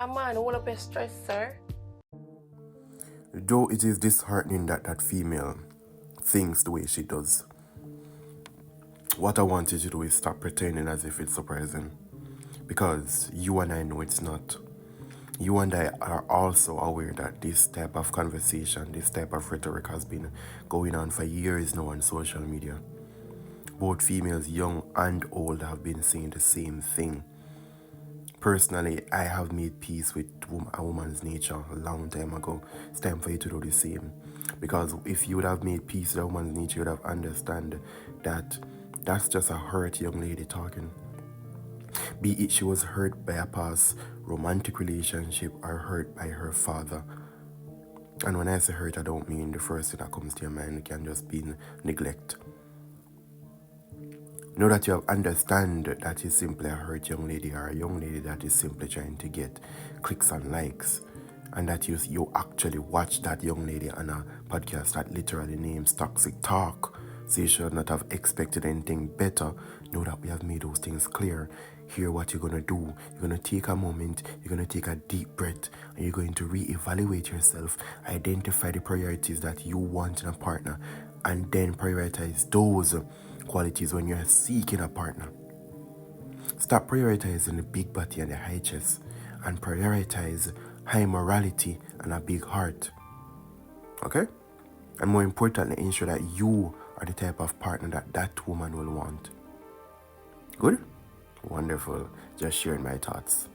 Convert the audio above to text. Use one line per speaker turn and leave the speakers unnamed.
A man who will up your stress, sir.
Though it is disheartening that that female thinks the way she does, what I want you to do is stop pretending as if it's surprising. Because you and I know it's not. You and I are also aware that this type of conversation, this type of rhetoric has been going on for years now on social media. Both females, young and old, have been saying the same thing. Personally, I have made peace with a woman's nature a long time ago. It's time for you to do the same. Because if you would have made peace with a woman's nature, you would have understand that that's just a hurt young lady talking. Be it she was hurt by a past romantic relationship or hurt by her father. And when I say hurt, I don't mean the first thing that comes to your mind. It can just be neglect. Know that you have understand that is simply a hurt young lady or a young lady that is simply trying to get clicks and likes, and that you actually watch that young lady on a podcast that literally names Toxic Talk, so you should not have expected anything better. Know that we have made those things clear. Hear what you're going to do. You're going to take a moment, you're going to take a deep breath, and you're going to reevaluate yourself, identify the priorities that you want in a partner, and then prioritize those qualities when you're seeking a partner. Stop prioritizing the big body and the high chest, and prioritize high morality and a big heart. Okay? And more importantly, ensure that you are the type of partner that that woman will want. Good? Wonderful. Just sharing my thoughts.